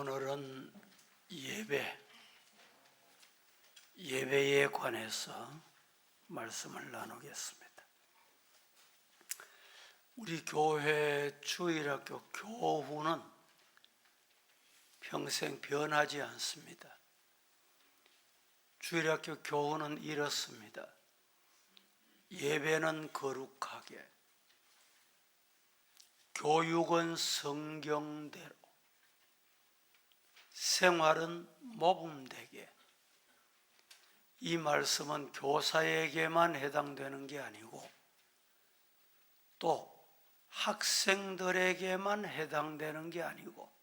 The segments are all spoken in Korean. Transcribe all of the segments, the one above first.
오늘은 예배에 관해서 말씀을 나누겠습니다. 우리 교회 주일학교 교훈은 평생 변하지 않습니다. 주일학교 교훈은 이렇습니다. 예배는 거룩하게, 교육은 성경대로, 생활은 모범되게. 이 말씀은 교사에게만 해당되는 게 아니고 또 학생들에게만 해당되는 게 아니고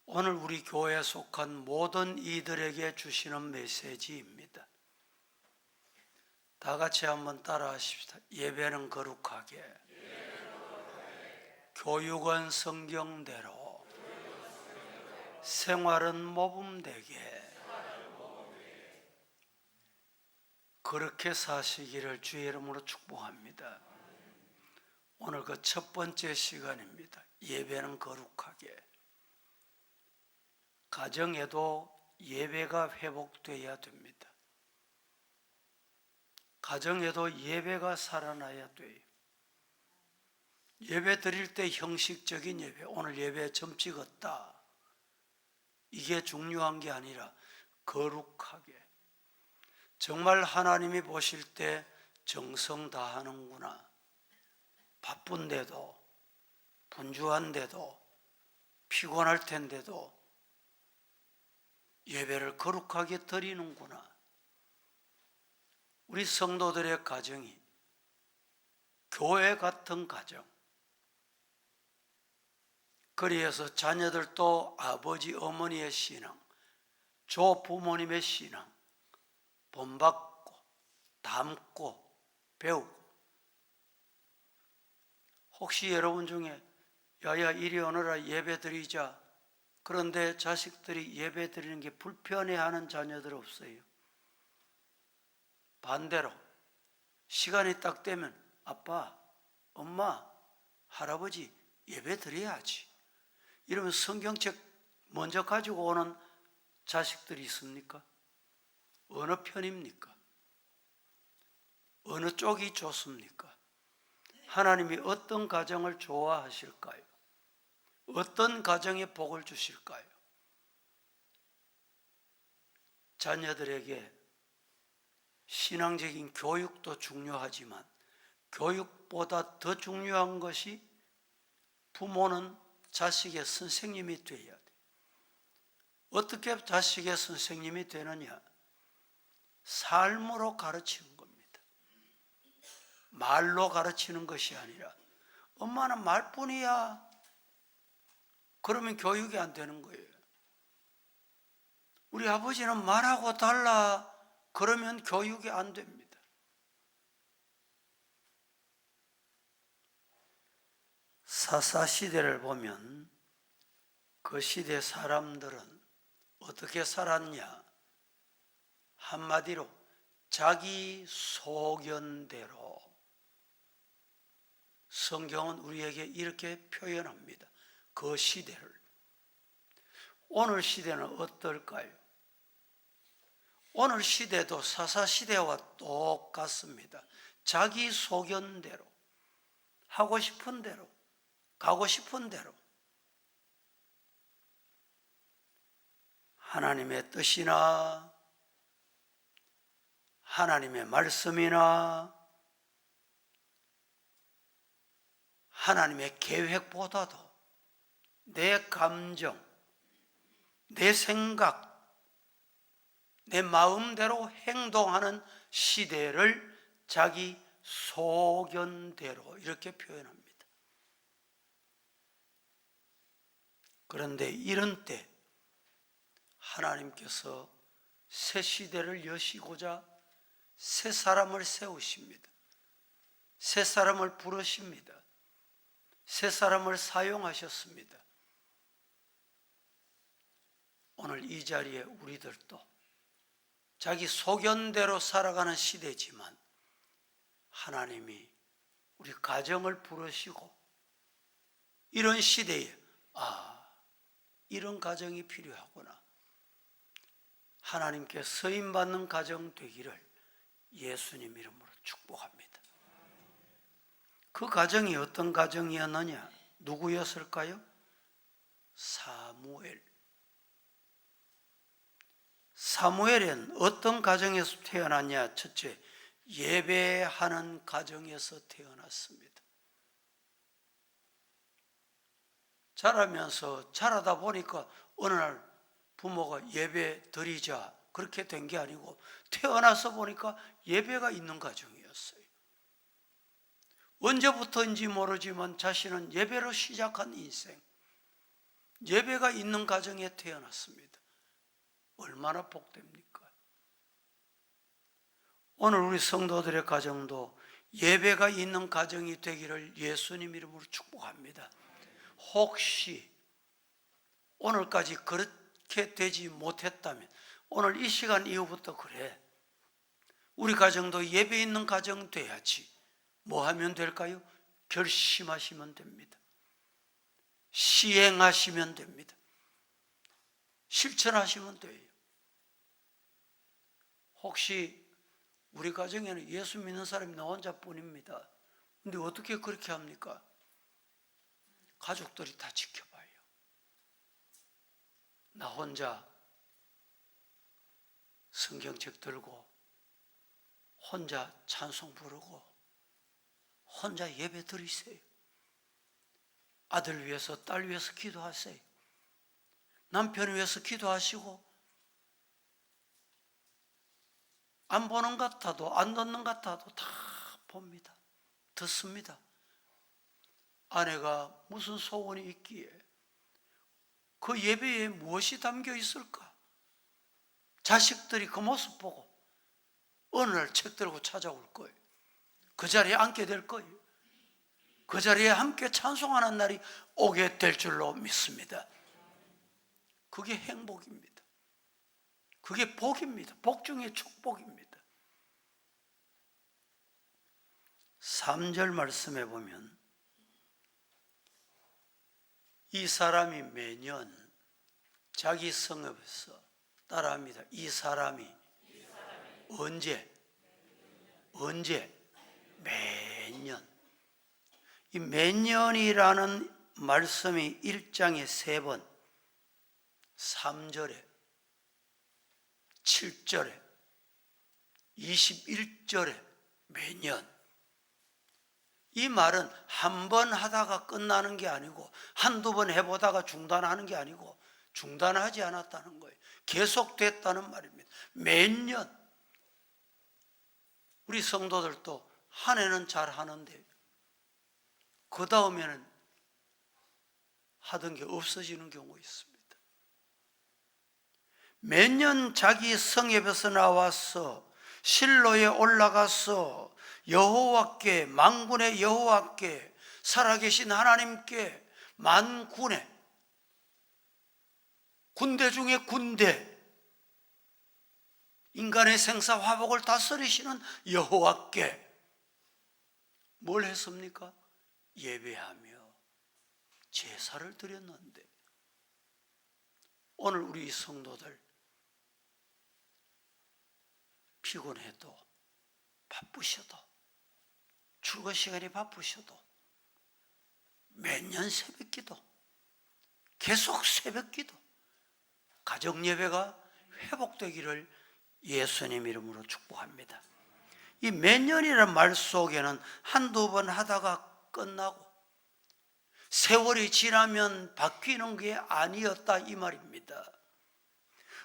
오늘 우리 교회에 속한 모든 이들에게 주시는 메시지입니다. 다 같이 한번 따라 하십시다. 예배는 거룩하게, 교육은 성경대로, 생활은 모범되게. 그렇게 사시기를 주의 이름으로 축복합니다. 오늘 그 첫 번째 시간입니다. 예배는 거룩하게. 가정에도 예배가 회복되어야 됩니다. 가정에도 예배가 살아나야 돼요. 예배 드릴 때 형식적인 예배, 오늘 예배에 점 찍었다, 이게 중요한 게 아니라 거룩하게, 정말 하나님이 보실 때 정성 다하는구나, 바쁜데도 분주한데도 피곤할 텐데도 예배를 거룩하게 드리는구나. 우리 성도들의 가정이 교회 같은 가정, 그래서 자녀들도 아버지 어머니의 신앙, 조부모님의 신앙 본받고 닮고 배우고. 혹시 여러분 중에 야야 이리 오너라 예배 드리자, 그런데 자식들이 예배 드리는 게 불편해하는 자녀들 없어요? 반대로 시간이 딱 되면 아빠, 엄마, 할아버지 예배 드려야지 이러면 성경책 먼저 가지고 오는 자식들이 있습니까? 어느 편입니까? 어느 쪽이 좋습니까? 하나님이 어떤 가정을 좋아하실까요? 어떤 가정에 복을 주실까요? 자녀들에게 신앙적인 교육도 중요하지만 교육보다 더 중요한 것이 부모는 자식의 선생님이 되어야 돼요. 어떻게 자식의 선생님이 되느냐? 삶으로 가르치는 겁니다. 말로 가르치는 것이 아니라 엄마는 말뿐이야, 그러면 교육이 안 되는 거예요. 우리 아버지는 말하고 달라, 그러면 교육이 안 됩니다. 사사시대를 보면 그 시대 사람들은 어떻게 살았냐? 한마디로 자기 소견대로. 성경은 우리에게 이렇게 표현합니다. 그 시대를. 오늘 시대는 어떨까요? 오늘 시대도 사사시대와 똑같습니다. 자기 소견대로, 하고 싶은 대로, 가고 싶은 대로. 하나님의 뜻이나 하나님의 말씀이나 하나님의 계획보다도 내 감정, 내 생각, 내 마음대로 행동하는 시대를 자기 소견대로 이렇게 표현합니다. 그런데 이런 때 하나님께서 새 시대를 여시고자 새 사람을 세우십니다. 새 사람을 부르십니다. 새 사람을 사용하셨습니다. 오늘 이 자리에 우리들도 자기 소견대로 살아가는 시대지만 하나님이 우리 가정을 부르시고 이런 시대에 이런 가정이 필요하구나. 하나님께 쓰임받는 가정 되기를 예수님 이름으로 축복합니다. 그 가정이 어떤 가정이었느냐? 누구였을까요? 사무엘. 사무엘은 어떤 가정에서 태어났냐? 첫째, 예배하는 가정에서 태어났습니다. 자라다 보니까 어느 날 부모가 예배 드리자 그렇게 된 게 아니고 태어나서 보니까 예배가 있는 가정이었어요. 언제부터인지 모르지만 자신은 예배로 시작한 인생, 예배가 있는 가정에 태어났습니다. 얼마나 복됩니까? 오늘 우리 성도들의 가정도 예배가 있는 가정이 되기를 예수님 이름으로 축복합니다. 혹시 오늘까지 그렇게 되지 못했다면 오늘 이 시간 이후부터 그래, 우리 가정도 예배 있는 가정 돼야지. 뭐 하면 될까요? 결심하시면 됩니다. 시행하시면 됩니다. 실천하시면 돼요. 혹시 우리 가정에는 예수 믿는 사람이 나 혼자뿐입니다. 근데 어떻게 그렇게 합니까? 가족들이 다 지켜봐요. 나 혼자 성경책 들고 혼자 찬송 부르고 혼자 예배 드리세요. 아들 위해서 딸 위해서 기도하세요. 남편 위해서 기도하시고 안 보는 것 같아도 안 듣는 것 같아도 다 봅니다. 듣습니다. 아내가 무슨 소원이 있기에 그 예배에 무엇이 담겨 있을까? 자식들이 그 모습 보고 어느 날 책 들고 찾아올 거예요. 그 자리에 앉게 될 거예요. 그 자리에 함께 찬송하는 날이 오게 될 줄로 믿습니다. 그게 행복입니다. 그게 복입니다. 복 중에 축복입니다. 3절 말씀에 보면 이 사람이 매년 자기 성읍에서 따라합니다. 이 사람이 언제? 매년. 이 매년이라는 말씀이 1장에 3번, 3절에, 7절에, 21절에 매년. 이 말은 한 번 하다가 끝나는 게 아니고 한두 번 해보다가 중단하는 게 아니고 중단하지 않았다는 거예요. 계속됐다는 말입니다. 매년. 우리 성도들도 한 해는 잘 하는데 그 다음에는 하던 게 없어지는 경우가 있습니다. 매년 자기 성읍에서 나와서 실로에 올라가서 여호와께, 만군의 여호와께, 살아계신 하나님께, 만군의 군대 중에 군대, 인간의 생사 화복을 다스리시는 여호와께 뭘 했습니까? 예배하며 제사를 드렸는데 오늘 우리 성도들 피곤해도 바쁘셔도 출근 시간이 바쁘셔도 매년 새벽기도, 계속 새벽기도, 가정 예배가 회복되기를 예수님 이름으로 축복합니다. 이 매년이라는 말 속에는 한두 번 하다가 끝나고 세월이 지나면 바뀌는 게 아니었다 이 말입니다.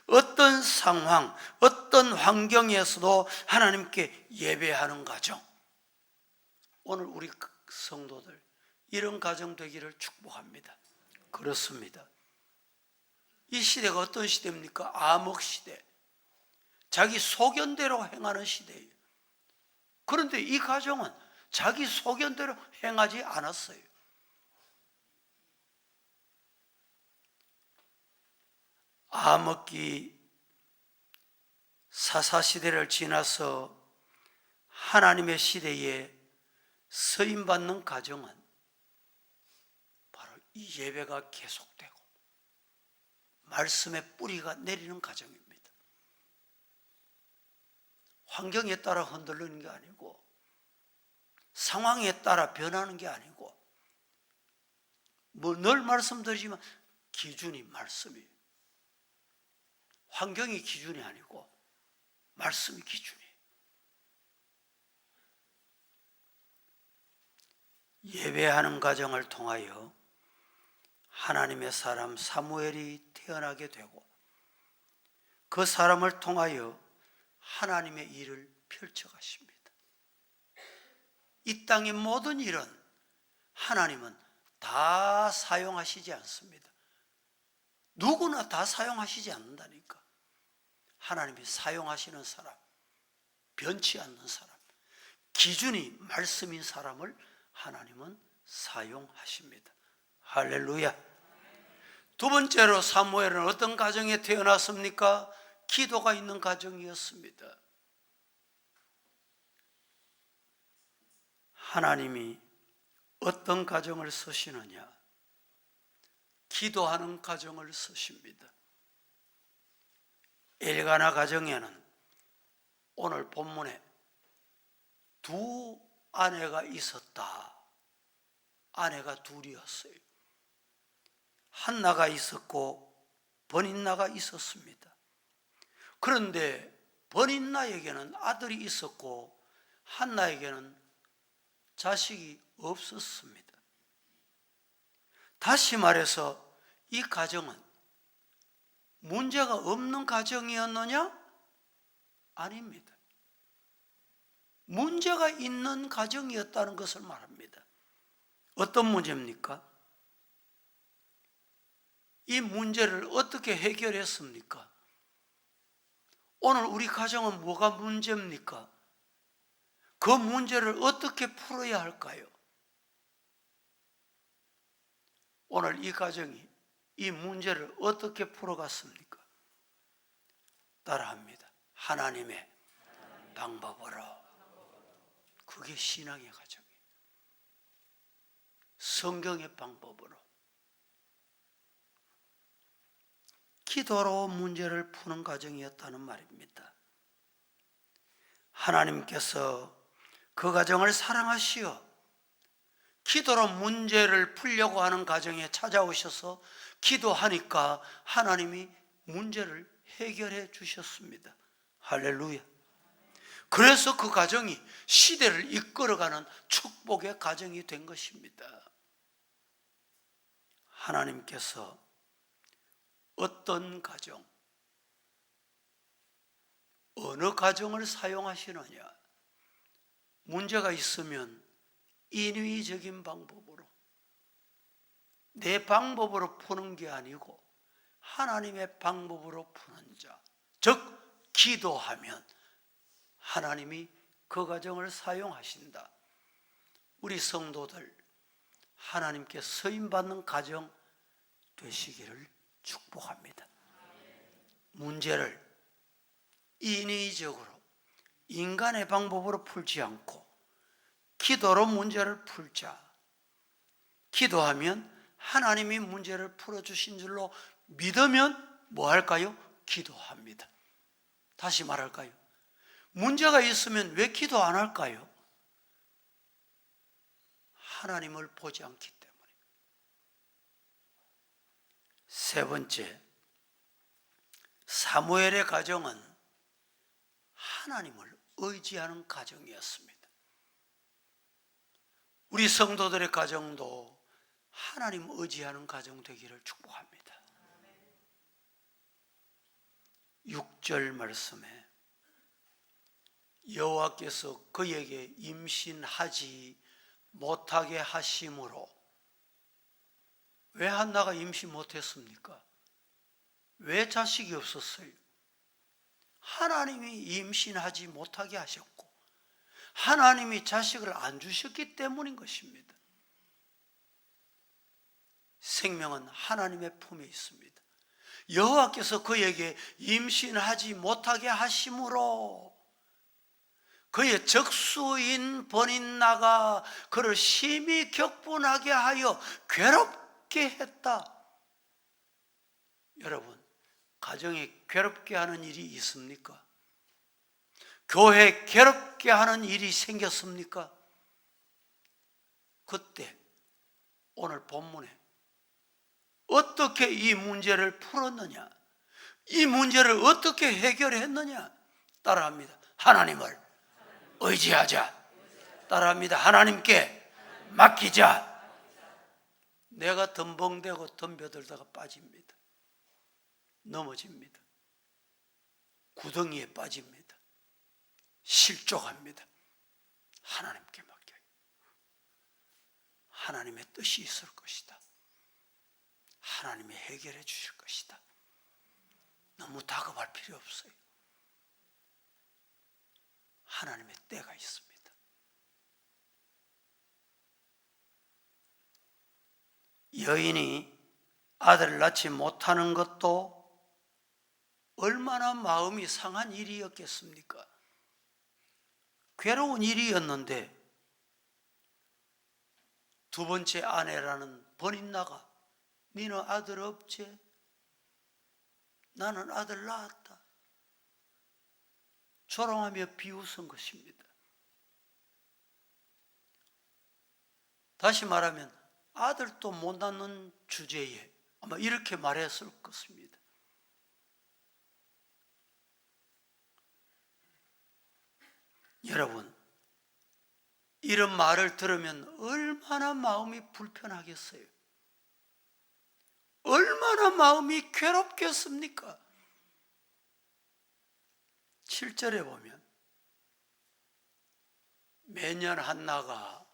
어떤 상황, 어떤 환경에서도 하나님께 예배하는 가정, 오늘 우리 성도들 이런 가정 되기를 축복합니다. 그렇습니다. 이 시대가 어떤 시대입니까? 암흑 시대, 자기 소견대로 행하는 시대예요. 그런데 이 가정은 자기 소견대로 행하지 않았어요. 암흑기 사사시대를 지나서 하나님의 시대에 서임받는 가정은 바로 이 예배가 계속되고 말씀의 뿌리가 내리는 과정입니다. 환경에 따라 흔들리는 게 아니고 상황에 따라 변하는 게 아니고 뭐 늘 말씀드리지만 기준이 말씀이에요. 환경이 기준이 아니고 말씀이 기준이에요. 예배하는 과정을 통하여 하나님의 사람 사무엘이 태어나게 되고 그 사람을 통하여 하나님의 일을 펼쳐가십니다. 이 땅의 모든 일은 하나님은 다 사용하시지 않습니다. 누구나 다 사용하시지 않는다니까. 하나님이 사용하시는 사람, 변치 않는 사람, 기준이 말씀인 사람을 하나님은 사용하십니다. 할렐루야. 두 번째로 사무엘은 어떤 가정에 태어났습니까? 기도가 있는 가정이었습니다. 하나님이 어떤 가정을 쓰시느냐? 기도하는 가정을 쓰십니다. 엘가나 가정에는 오늘 본문에 두 아내가 있었다. 아내가 둘이었어요. 한나가 있었고 버닌나가 있었습니다. 그런데 버닌나에게는 아들이 있었고 한나에게는 자식이 없었습니다. 다시 말해서 이 가정은 문제가 없는 가정이었느냐? 아닙니다. 문제가 있는 가정이었다는 것을 말합니다. 어떤 문제입니까? 이 문제를 어떻게 해결했습니까? 오늘 우리 가정은 뭐가 문제입니까? 그 문제를 어떻게 풀어야 할까요? 오늘 이 가정이 이 문제를 어떻게 풀어갔습니까? 따라합니다. 하나님의 방법으로. 그게 신앙의 가정이에요. 성경의 방법으로. 기도로 문제를 푸는 과정이었다는 말입니다. 하나님께서 그 가정을 사랑하시어 기도로 문제를 풀려고 하는 가정에 찾아오셔서 기도하니까 하나님이 문제를 해결해 주셨습니다. 할렐루야. 그래서 그 가정이 시대를 이끌어가는 축복의 가정이 된 것입니다. 하나님께서 어떤 가정, 어느 가정을 사용하시느냐? 문제가 있으면 인위적인 방법으로, 내 방법으로 푸는 게 아니고 하나님의 방법으로 푸는 자, 즉 기도하면 하나님이 그 가정을 사용하신다. 우리 성도들 하나님께 쓰임받는 가정 되시기를 축복합니다. 문제를 인위적으로 인간의 방법으로 풀지 않고 기도로 문제를 풀자. 기도하면 하나님이 문제를 풀어주신 줄로 믿으면 뭐 할까요? 기도합니다. 다시 말할까요? 문제가 있으면 왜 기도 안 할까요? 하나님을 보지 않기 때문에. 세 번째, 사무엘의 가정은 하나님을 의지하는 가정이었습니다. 우리 성도들의 가정도 하나님 의지하는 가정 되기를 축복합니다. 6절 말씀에 여호와께서 그에게 임신하지 못하게 하심으로. 왜 한나가 임신 못했습니까? 왜 자식이 없었어요? 하나님이 임신하지 못하게 하셨고 하나님이 자식을 안 주셨기 때문인 것입니다. 생명은 하나님의 품에 있습니다. 여호와께서 그에게 임신하지 못하게 하심으로 그의 적수인 버닌나가 그를 심히 격분하게 하여 괴롭게 했다. 여러분, 가정에 괴롭게 하는 일이 있습니까? 교회 괴롭게 하는 일이 생겼습니까? 그때 오늘 본문에 어떻게 이 문제를 풀었느냐, 이 문제를 어떻게 해결했느냐 따라합니다. 하나님을 의지하자. 따라합니다. 하나님께 맡기자. 내가 덤벙대고 덤벼들다가 빠집니다. 넘어집니다. 구덩이에 빠집니다. 실족합니다. 하나님께 맡겨요. 하나님의 뜻이 있을 것이다. 하나님이 해결해 주실 것이다. 너무 다급할 필요 없어요. 하나님의 때가 있습니다. 여인이 아들을 낳지 못하는 것도 얼마나 마음이 상한 일이었겠습니까? 괴로운 일이었는데 두 번째 아내라는 번인나가 너는 아들 없지? 나는 아들 낳았다. 조롱하며 비웃은 것입니다. 다시 말하면 아들도 못 낳는 주제에 아마 이렇게 말했을 것입니다. 여러분, 이런 말을 들으면 얼마나 마음이 불편하겠어요? 얼마나 마음이 괴롭겠습니까? 7절에 보면 매년 한나가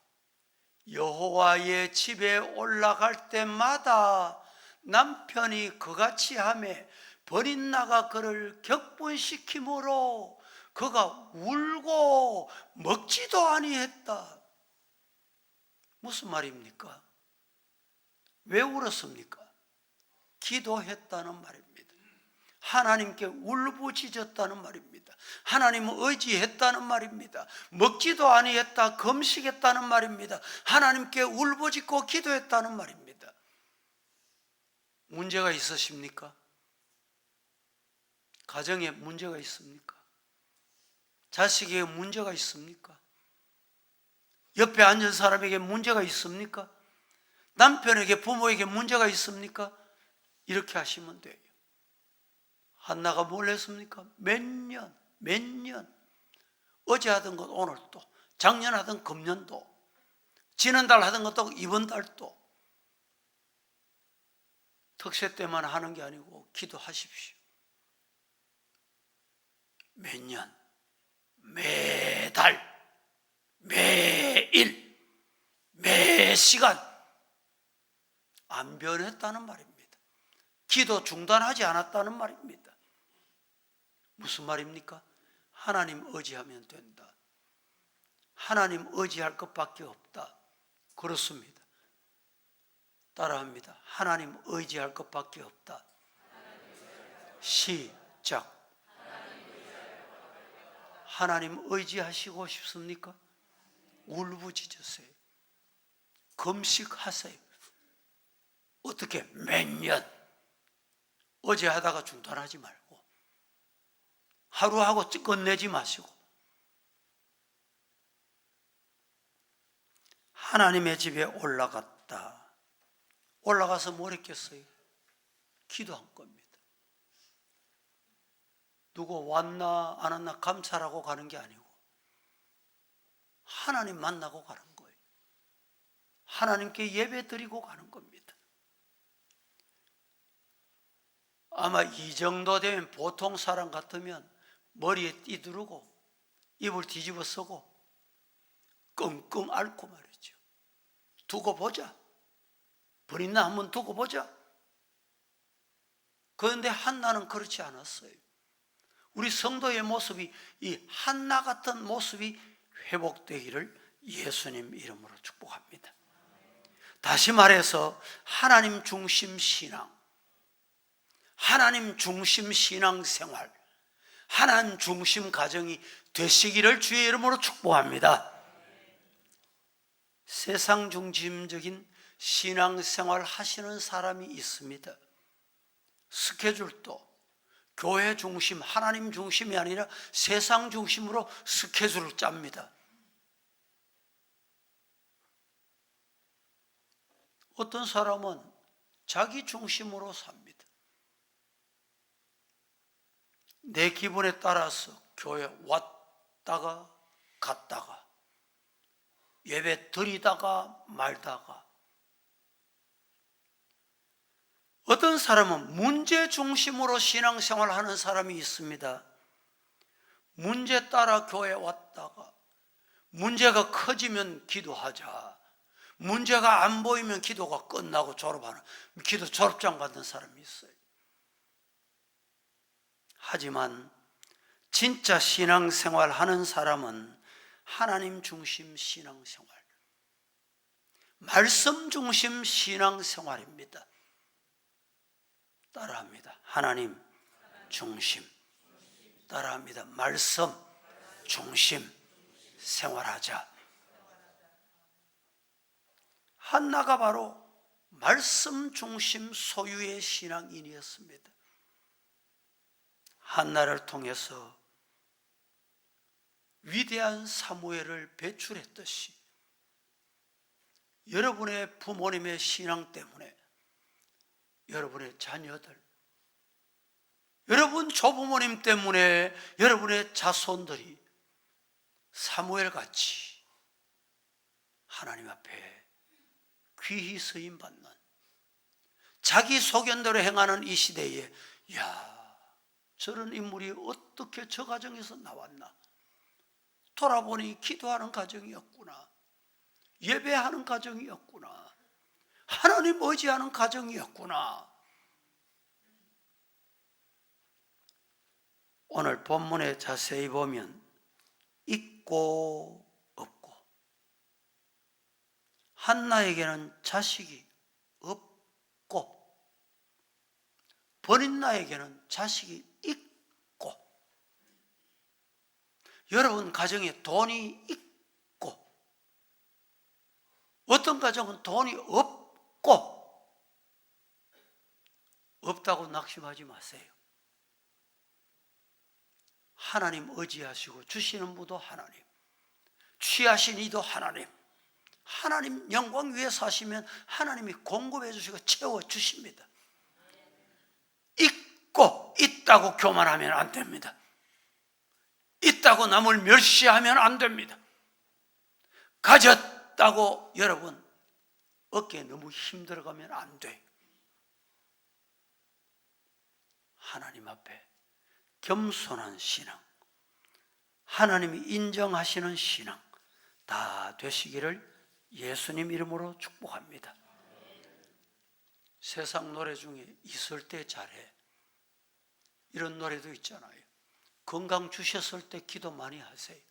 여호와의 집에 올라갈 때마다 남편이 그같이 하매 버린나가 그를 격분시키므로 그가 울고 먹지도 아니했다. 무슨 말입니까? 왜 울었습니까? 기도했다는 말입니다. 하나님께 울부짖었다는 말입니다. 하나님을 의지했다는 말입니다. 먹지도 아니했다, 금식했다는 말입니다. 하나님께 울부짖고 기도했다는 말입니다. 문제가 있으십니까? 가정에 문제가 있습니까? 자식에게 문제가 있습니까? 옆에 앉은 사람에게 문제가 있습니까? 남편에게, 부모에게 문제가 있습니까? 이렇게 하시면 돼요. 한나가 뭘 했습니까? 몇 년 어제 하던 것 오늘 또, 작년 하던 금년도, 지난달 하던 것도 이번 달도 특세 때만 하는 게 아니고 기도하십시오. 몇 년, 매달, 매일, 매시간 안 변했다는 말입니다. 기도 중단하지 않았다는 말입니다. 무슨 말입니까? 하나님 의지하면 된다. 하나님 의지할 것밖에 없다. 그렇습니다. 따라합니다. 하나님 의지할 것밖에 없다. 시작. 하나님 의지하시고 싶습니까? 울부짖으세요. 금식하세요. 어떻게? 몇 년. 어제 하다가 중단하지 말고 하루하고 끝내지 마시고 하나님의 집에 올라갔다. 올라가서 뭘 했겠어요? 기도한 겁니다. 누구 왔나 안 왔나 감찰하고 가는 게 아니고 하나님 만나고 가는 거예요. 하나님께 예배 드리고 가는 겁니다. 아마 이 정도 되면 보통 사람 같으면 머리에 띠두르고 입을 뒤집어 쓰고 끙끙 앓고 말이죠. 두고 보자. 버린나 한번 두고 보자. 그런데 한나는 그렇지 않았어요. 우리 성도의 모습이, 이 한나 같은 모습이 회복되기를 예수님 이름으로 축복합니다. 다시 말해서 하나님 중심 신앙, 하나님 중심 신앙생활, 하나님 중심 가정이 되시기를 주의 이름으로 축복합니다. 세상 중심적인 신앙생활 하시는 사람이 있습니다. 스케줄도 교회 중심, 하나님 중심이 아니라 세상 중심으로 스케줄을 짭니다. 어떤 사람은 자기 중심으로 삽니다. 내 기분에 따라서 교회 왔다가 갔다가 예배 드리다가 말다가, 어떤 사람은 문제 중심으로 신앙생활 하는 사람이 있습니다. 문제 따라 교회 왔다가 문제가 커지면 기도하자, 문제가 안 보이면 기도가 끝나고 졸업하는, 기도 졸업장 받는 사람이 있어요. 하지만 진짜 신앙생활 하는 사람은 하나님 중심 신앙생활, 말씀 중심 신앙생활입니다. 따라합니다. 하나님 중심. 따라합니다. 말씀 중심 생활하자. 한나가 바로 말씀 중심 소유의 신앙인이었습니다. 한나를 통해서 위대한 사무엘을 배출했듯이 여러분의 부모님의 신앙 때문에 여러분의 자녀들, 여러분 조부모님 때문에 여러분의 자손들이 사무엘같이 하나님 앞에 귀히 쓰임받는, 자기 소견대로 행하는 이 시대에, 야, 저런 인물이 어떻게 저 가정에서 나왔나, 돌아보니 기도하는 가정이었구나, 예배하는 가정이었구나, 하나님 의지하는 가정이었구나. 오늘 본문에 자세히 보면 있고 없고, 한나에게는 자식이 없고 버린나에게는 자식이 있고, 여러분 가정에 돈이 있고, 어떤 가정은 돈이 없고, 없다고 낙심하지 마세요. 하나님 의지하시고 주시는 분도 하나님, 취하신 이도 하나님, 하나님 영광 위에 사시면 하나님이 공급해 주시고 채워 주십니다. 있고 있다고 교만하면 안 됩니다. 있다고 남을 멸시하면 안 됩니다. 가졌다고 여러분 어깨에 너무 힘들어가면 안 돼요. 하나님 앞에 겸손한 신앙, 하나님이 인정하시는 신앙 다 되시기를 예수님 이름으로 축복합니다. 세상 노래 중에 있을 때 잘해, 이런 노래도 있잖아요. 건강 주셨을 때 기도 많이 하세요.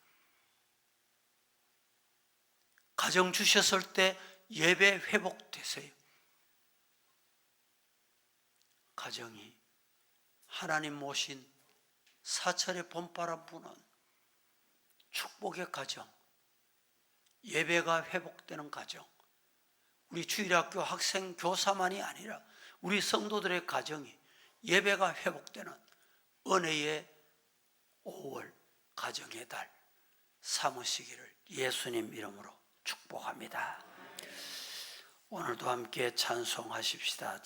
가정 주셨을 때 예배 회복되세요. 가정이 하나님 모신 사철의 봄바람 부는 축복의 가정, 예배가 회복되는 가정, 우리 주일학교 학생 교사만이 아니라 우리 성도들의 가정이 예배가 회복되는 은혜의 5월 가정의 달 삼으시기를 예수님 이름으로 축복합니다. 오늘도 함께 찬송하십시다.